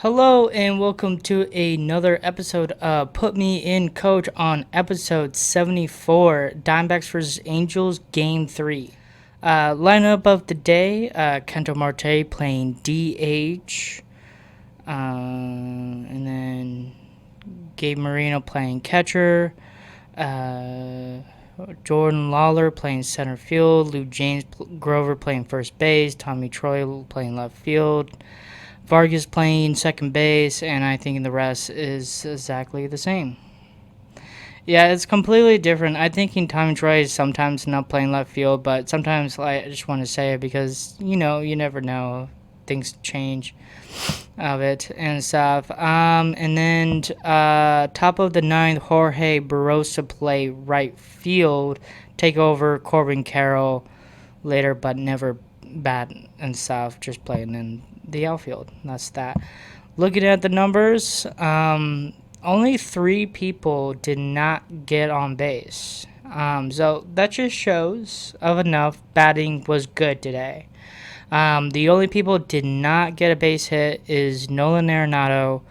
Hello and welcome to another episode of Put Me in Coach on episode 74, Diamondbacks vs. Angels, Game 3. Lineup of the day, Kento Marte playing DH, and then Gabe Marino playing catcher, Jordan Lawler playing center field, Lou James Grover playing first base, Tommy Troy playing left field, Vargas playing second base, and I think the rest is exactly the same. Yeah, it's completely different. I think Tommy Troy is sometimes not playing left field, but sometimes I just want to say it because, you never know. Things change of it and stuff. And then top of the ninth, Jorge Barosa play right field, take over Corbin Carroll later, but never bat and stuff, just playing in the outfield. That's that. Looking at the numbers, only 3 people did not get on base. So that just shows of enough batting was good today. The only people did not get a base hit is Nolan Arenado,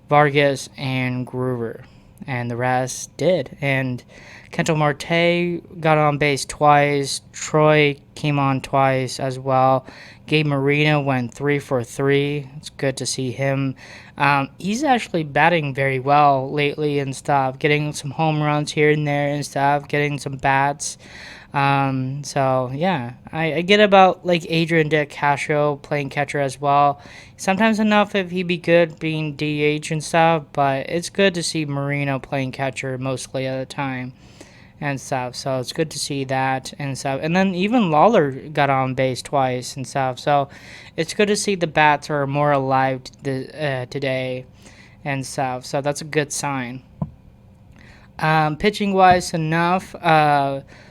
Vargas, and Groover, and the rest did. And Kento Marte got on base twice. Troy came on twice as well. Gabe Marino went 3 for 3. It's good to see him. He's actually batting very well lately and stuff, getting some home runs here and there and stuff, getting some bats. So yeah, I get about like Adrian De Castro playing catcher as well. Sometimes enough if he be good being DH and stuff, but it's good to see Marino playing catcher mostly at the time and stuff. So it's good to see that and stuff. And then even Lawler got on base twice and stuff. So it's good to see the bats are more alive today and stuff. So that's a good sign. Pitching wise, enough.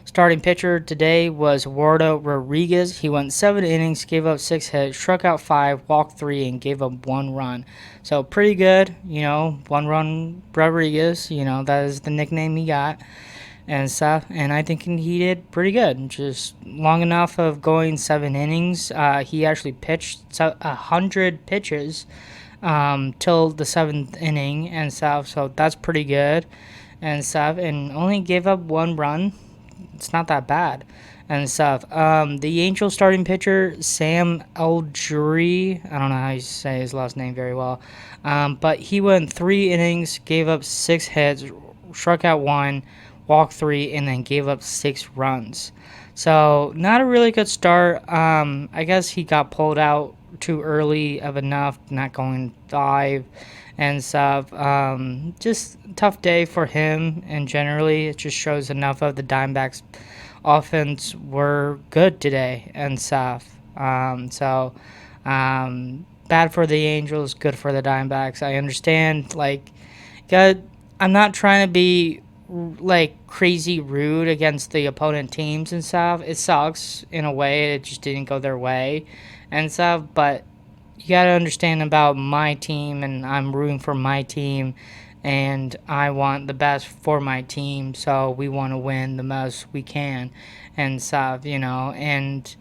Starting pitcher today was Wardo Rodriguez. He went 7 innings, gave up 6 hits, struck out 5, walked 3, and gave up 1 run. So pretty good, 1 run Rodriguez. That is the nickname he got and stuff. And I think he did pretty good. Just long enough of going 7 innings. He actually pitched 100 pitches till the 7th inning and stuff. So that's pretty good and stuff. And only gave up 1 run. It's not that bad and stuff. The Angels starting pitcher, Sam Algieri, I don't know how you say his last name very well, but he went 3 innings, gave up 6 hits, struck out 1, walked 3, and then gave up 6 runs. So not a really good start. I guess he got pulled out too early of enough, not going 5 and stuff. Just tough day for him, and generally it just shows enough of the Diamondbacks offense were good today and stuff. Bad for the Angels, good for the Diamondbacks. I understand, I'm not trying to be crazy rude against the opponent teams and stuff. It sucks in a way, it just didn't go their way and stuff, but you got to understand about my team, and I'm rooting for my team, and I want the best for my team, so we want to win the most we can and stuff, and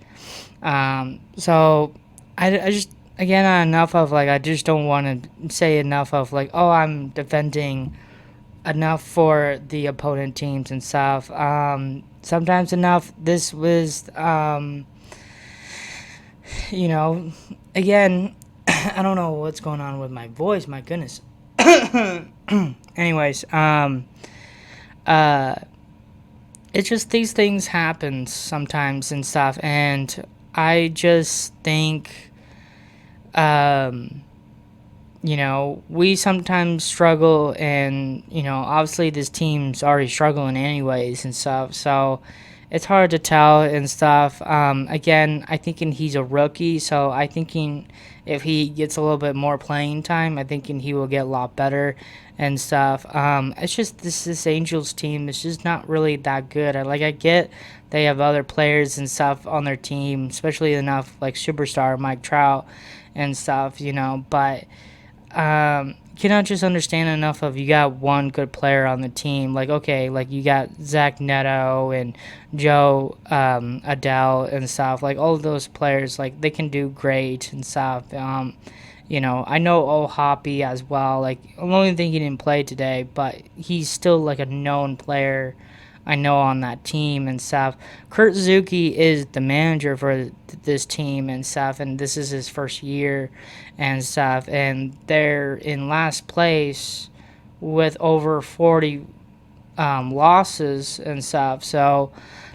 so I just, again, enough of I just don't want to say enough of oh, I'm defending enough for the opponent teams and stuff. Sometimes enough, this was again, I don't know what's going on with my voice, my goodness. Anyways, it's just these things happen sometimes and stuff, and I just think, we sometimes struggle, and, obviously this team's already struggling anyways and stuff, so it's hard to tell and stuff. Again, I thinking he's a rookie, so I thinking if he gets a little bit more playing time, I thinking he will get a lot better and stuff. It's just this Angels team is just not really that good. I get they have other players and stuff on their team, especially enough superstar Mike Trout and stuff, but cannot just understand enough of you got one good player on the team. Like, okay, like you got Zach Neto and Joe Adele and stuff. Like, all of those players, like, they can do great and stuff. I know O Hoppy as well. Like, I only think he didn't play today, but he's still like a known player I know on that team and stuff. Kurt Suzuki is the manager for this team and stuff, and this is his first year and stuff, and they're in last place with over 40 losses and stuff. So,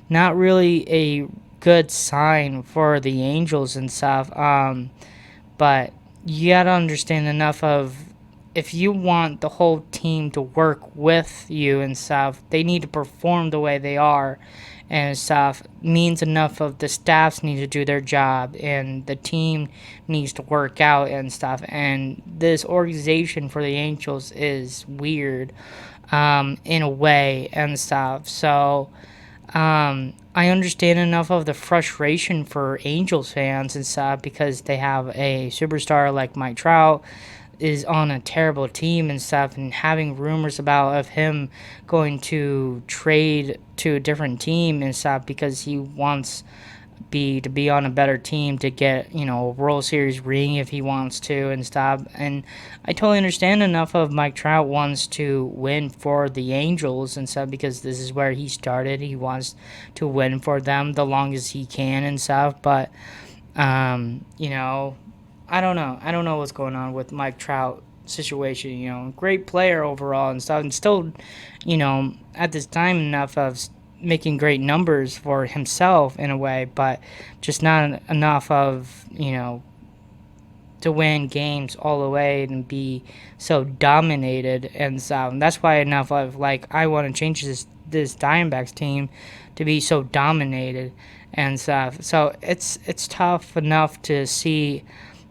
not really a good sign for the Angels and stuff. But you gotta understand enough of, if you want the whole team to work with you and stuff, they need to perform the way they are and stuff. Means enough of the staffs need to do their job and the team needs to work out and stuff. And this organization for the Angels is weird, in a way and stuff. So I understand enough of the frustration for Angels fans and stuff, because they have a superstar like Mike Trout is on a terrible team and stuff, and having rumors about of him going to trade to a different team and stuff because he wants to be on a better team to get, a World Series ring if he wants to and stuff. And I totally understand enough of Mike Trout wants to win for the Angels and stuff, because this is where he started. He wants to win for them the longest he can and stuff. But I don't know. I don't know what's going on with Mike Trout situation. Great player overall and stuff, and still, at this time enough of making great numbers for himself in a way, but just not enough of, to win games all the way and be so dominated and stuff. And that's why enough of, like, I want to change this Diamondbacks team to be so dominated and stuff. So it's tough enough to see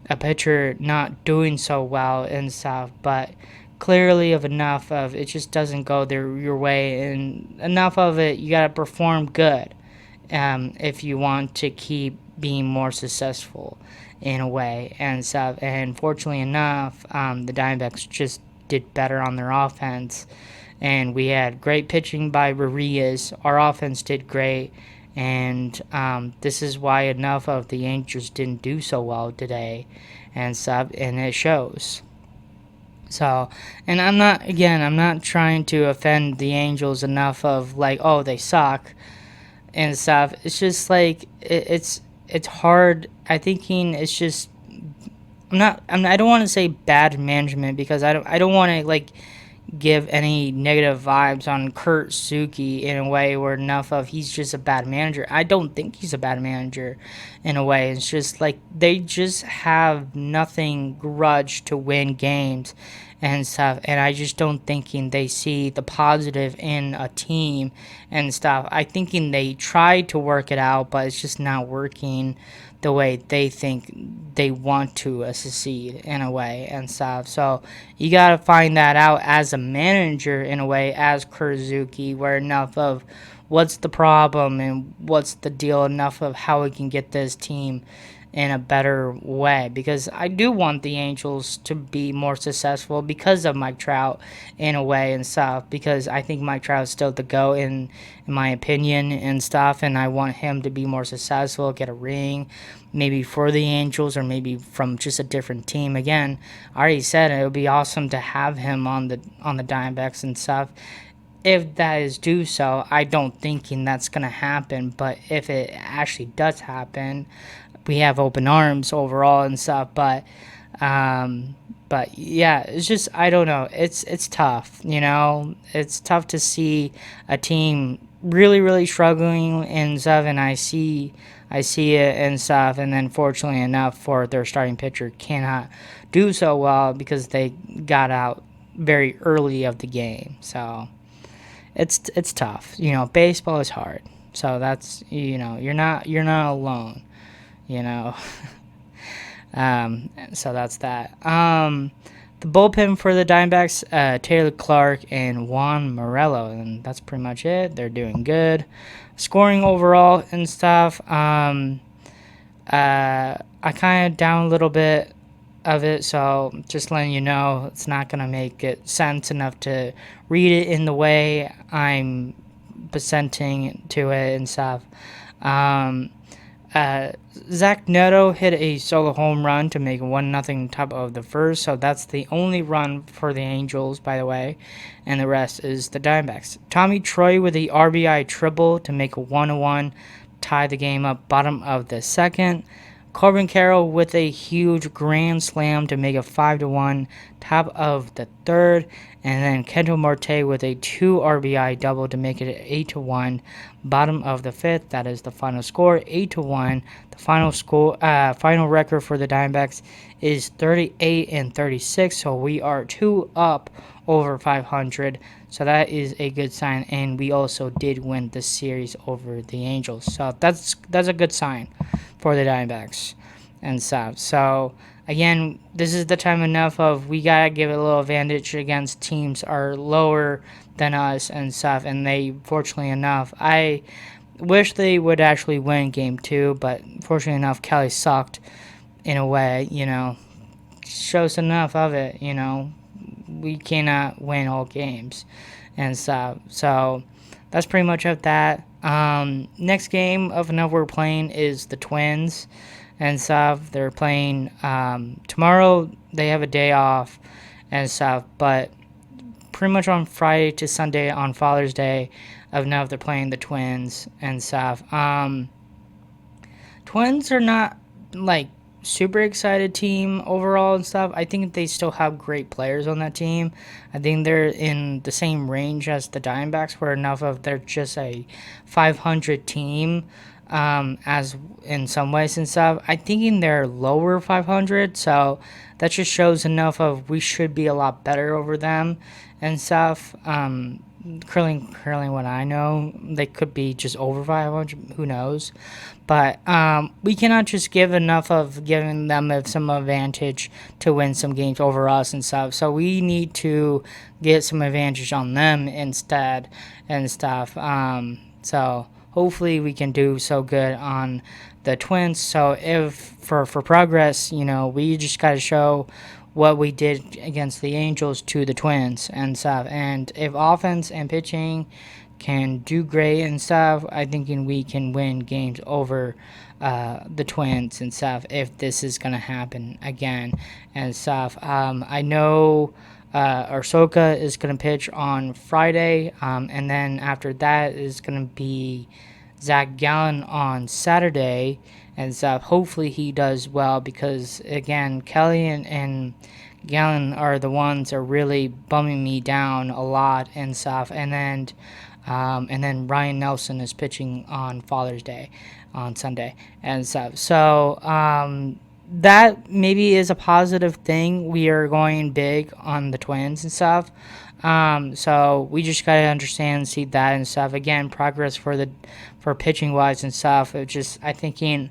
a pitcher not doing so well and stuff, but clearly of enough of it just doesn't go your way, and enough of it you got to perform good if you want to keep being more successful in a way and stuff. And fortunately enough, the Diamondbacks just did better on their offense, and we had great pitching by Ruiz. Our offense did great, and this is why enough of the Angels didn't do so well today and stuff, and it shows. So, and I'm not trying to offend the Angels enough of, like, oh, they suck and stuff. It's just like it's hard. It's just, I don't want to say bad management, because I don't want to, like, give any negative vibes on Kurt Suzuki in a way where enough of he's just a bad manager. I don't think he's a bad manager in a way. It's just like they just have nothing grudge to win games and stuff, and I just don't thinking they see the positive in a team and stuff. I thinking they try to work it out, but it's just not working the way they think they want to succeed in a way and stuff. So you got to find that out as a manager in a way, as Kurt Suzuki, where enough of what's the problem and what's the deal, enough of how we can get this team in a better way, because I do want the Angels to be more successful because of Mike Trout in a way and stuff, because I think Mike Trout is still the GOAT in my opinion and stuff, and I want him to be more successful, get a ring, maybe for the Angels or maybe from just a different team. Again, I already said it would be awesome to have him on the Diamondbacks and stuff. If that is due so, I don't thinking that's gonna happen, but if it actually does happen, we have open arms overall and stuff. But yeah, it's just, I don't know. It's tough, It's tough to see a team really struggling and stuff, and I see it and stuff, and then fortunately enough for their starting pitcher cannot do so well because they got out very early of the game. So it's tough. Baseball is hard. So that's, you're not alone. So that's that. The bullpen for the Diamondbacks, Taylor Clark and Juan Morello, and that's pretty much it. They're doing good. Scoring overall and stuff, I kind of down a little bit of it, so just letting you know it's not gonna make it sense enough to read it in the way I'm presenting to it and stuff. Um, uh, Zach Neto hit a solo home run to make 1-0 top of the first, so that's the only run for the Angels, by the way, and the rest is the Diamondbacks. Tommy Troy with the RBI triple to make a 1-1, tie the game up, bottom of the second. Corbin Carroll with a huge grand slam to make it 5-1, top of the third, and then Kendall Marte with a 2 RBI double to make it 8-1, bottom of the fifth. That is the final score, 8-1. The final record for the Diamondbacks is 38-36, so we are 2 up over 500. So that is a good sign, and we also did win the series over the Angels. So that's a good sign for the Diamondbacks and stuff. So again, this is the time enough of we gotta give it a little advantage against teams are lower than us and stuff. And they, fortunately enough, I wish they would actually win game two, but fortunately enough, Kelly sucked in a way. Shows enough of it. We cannot win all games and stuff. So that's pretty much of that. Next game of another we're playing is the Twins and stuff. They're playing tomorrow. They have a day off and stuff, but pretty much on Friday to Sunday on Father's Day of now they're playing the Twins and stuff. Twins are not like super excited team overall and stuff. I think they still have great players on that team. I think they're in the same range as the Diamondbacks, where enough of they're just a 500 team, as in some ways and stuff. I think in their lower 500, so that just shows enough of we should be a lot better over them and stuff. Currently, what I know, they could be just over 500. Who knows? But we cannot just give enough of giving them some advantage to win some games over us and stuff. So we need to get some advantage on them instead and stuff. So hopefully we can do so good on the Twins. So if for progress, we just got to show what we did against the Angels to the Twins and stuff. And if offense and pitching can do great and stuff, I think we can win games over the Twins and stuff if this is going to happen again and stuff. I know Arsoka is going to pitch on Friday, and then after that is going to be Zach Gallen on Saturday and stuff. Hopefully he does well because, again, Kelly and Gallen are the ones that are really bumming me down a lot and stuff. And then Ryan Nelson is pitching on Father's Day on Sunday and stuff. So that maybe is a positive thing. We are going big on the Twins and stuff. So we just gotta understand, see that and stuff. Again, progress for pitching wise and stuff. It just I thinking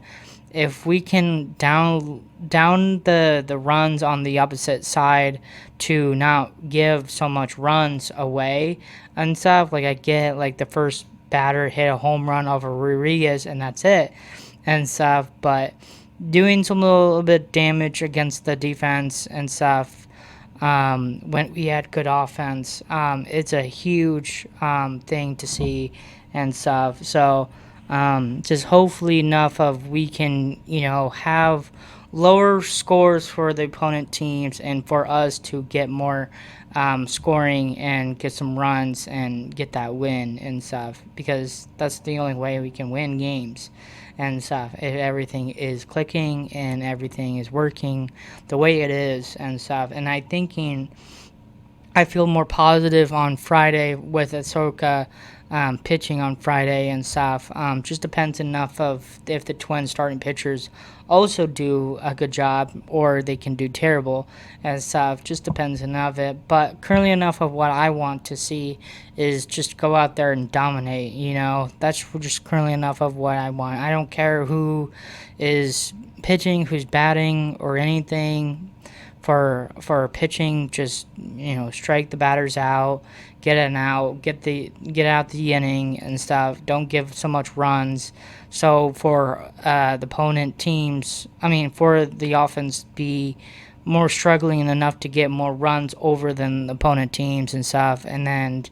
if we can down the runs on the opposite side to not give so much runs away and stuff. Like I get like the first batter hit a home run over Rodriguez and that's it and stuff. But doing some little bit damage against the defense and stuff. When we had good offense, it's a huge thing to see and stuff. So just hopefully enough of we can have lower scores for the opponent teams and for us to get more scoring and get some runs and get that win and stuff, because that's the only way we can win games and stuff, if everything is clicking and everything is working the way it is and stuff. And I feel more positive on Friday with Ahsoka pitching on Friday and stuff. Just depends enough of if the Twins starting pitchers also do a good job or they can do terrible and stuff. Just depends enough of it. But currently enough of what I want to see is just go out there and dominate. That's just currently enough of what I want. I don't care who is pitching, who's batting, or anything. For pitching, just strike the batters out, get an out, get out the inning and stuff. Don't give so much runs. So for the opponent teams, for the offense, be more struggling enough to get more runs over than opponent teams and stuff. And then,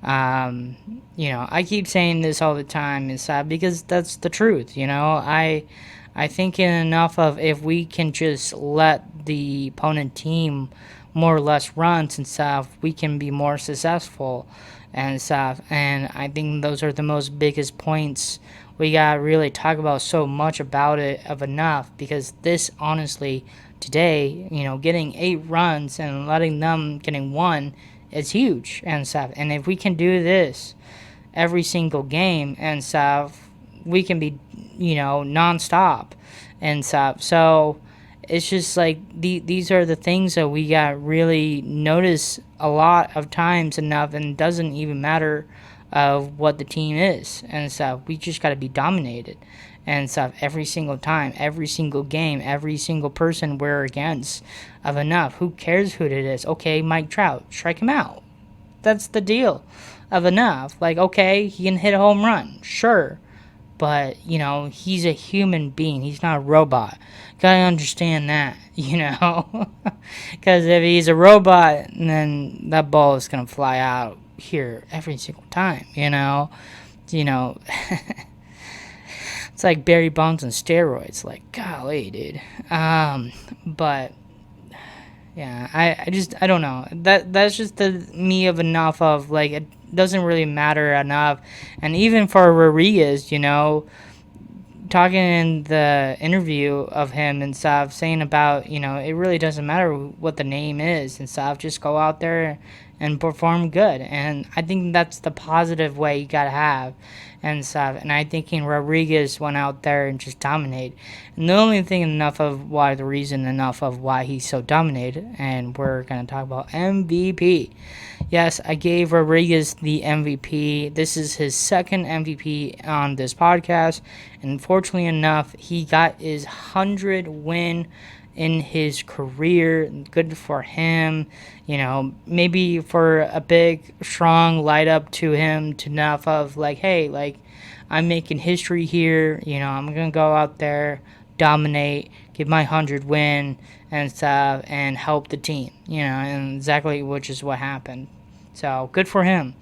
I keep saying this all the time and stuff because that's the truth. I think enough of if we can just let the opponent team more or less runs and stuff, we can be more successful and stuff. And I think those are the most biggest points we gotta really talk about so much about it of enough because this honestly today, getting 8 runs and letting them getting one is huge and stuff. And if we can do this every single game and stuff, we can be, nonstop and stuff. So it's just like these are the things that we got really notice a lot of times enough, and it doesn't even matter of what the team is and stuff. We just got to be dominated and stuff every single time, every single game, every single person we're against of enough. Who cares who it is? Okay, Mike Trout, strike him out. That's the deal of enough. Like, okay, he can hit a home run, sure. But, he's a human being. He's not a robot. Gotta understand that, Because if he's a robot, then that ball is going to fly out here every single time, It's like Barry Bonds on steroids. Like, golly, dude. But yeah, I don't know. That's just me of enough of like it doesn't really matter enough, and even for Rodriguez, talking in the interview of him and stuff, saying about it really doesn't matter what the name is and stuff. Just go out there and perform good, and I think that's the positive way you gotta have and stuff. And I think Rodriguez went out there and just dominated. And the only thing enough of why he's so dominated, and we're gonna talk about MVP. Yes, I gave Rodriguez the MVP. This is his second MVP on this podcast, and fortunately enough, he got his 100th win in his career. Good for him. Maybe for a big, strong light up to him to enough of like, hey, like, I'm making history here. I'm going to go out there, dominate, get my 100 win and stuff, and help the team, and exactly which is what happened. So good for him.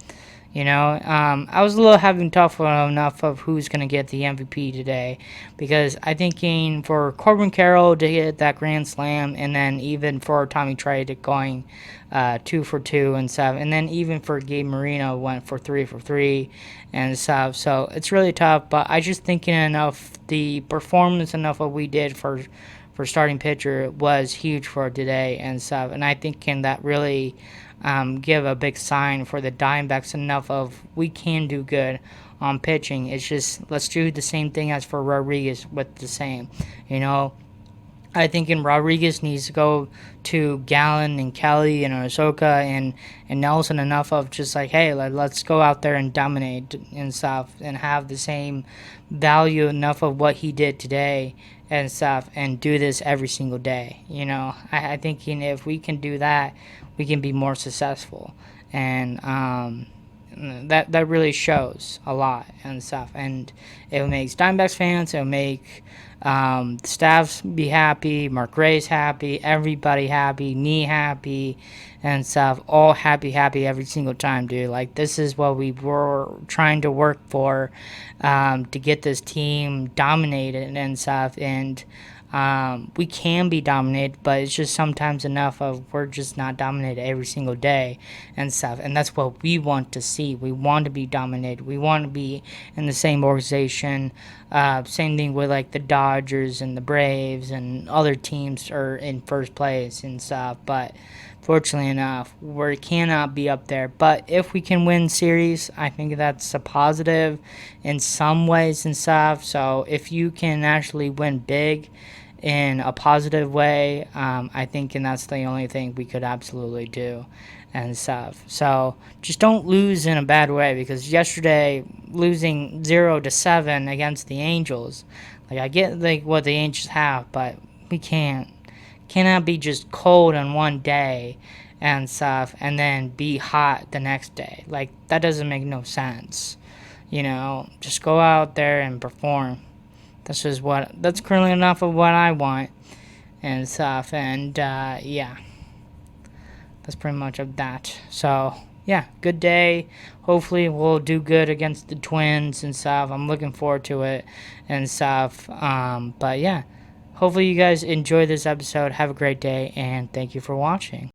I was a little having tough enough of who's going to get the MVP today because I thinking for Corbin Carroll to hit that grand slam, and then even for Tommy Troy to going 2 for 2 and stuff, and then even for Gabe Marino went for 3 for 3 and stuff. So it's really tough, but I just thinking enough the performance enough what we did for starting pitcher was huge for today and stuff, and I thinking that really give a big sign for the Diamondbacks enough of we can do good on pitching. It's just let's do the same thing as for Rodriguez with the same. I think Rodriguez needs to go to Gallen and Kelly and Osoka and Nelson enough of just like, hey, let's go out there and dominate and stuff and have the same value enough of what he did today and stuff and do this every single day. I think if we can do that, we can be more successful. And that really shows a lot and stuff. And it makes Diamondbacks fans, it'll make the staffs be happy, Mark Gray's happy, everybody happy, me happy, and stuff. All happy every single time, dude. Like, this is what we were trying to work for, to get this team dominated and stuff. And we can be dominated, but it's just sometimes enough of we're just not dominated every single day and stuff. And that's what we want to see. We want to be dominated. We want to be in the same organization. Same thing with like the Dodgers and the Braves and other teams are in first place and stuff. But fortunately enough, we cannot be up there. But if we can win series, I think that's a positive in some ways and stuff. So if you can actually win big in a positive way, I think, and that's the only thing we could absolutely do and stuff. So just don't lose in a bad way, because yesterday losing 0-7 against the Angels, like I get like what the Angels have, but we cannot be just cold on one day and stuff and then be hot the next day. Like, that doesn't make no sense. Just go out there and perform. That's currently enough of what I want and stuff. And yeah, that's pretty much of that. So yeah, good day. Hopefully we'll do good against the Twins and stuff. I'm looking forward to it and stuff. But yeah, hopefully you guys enjoy this episode. Have a great day, and thank you for watching.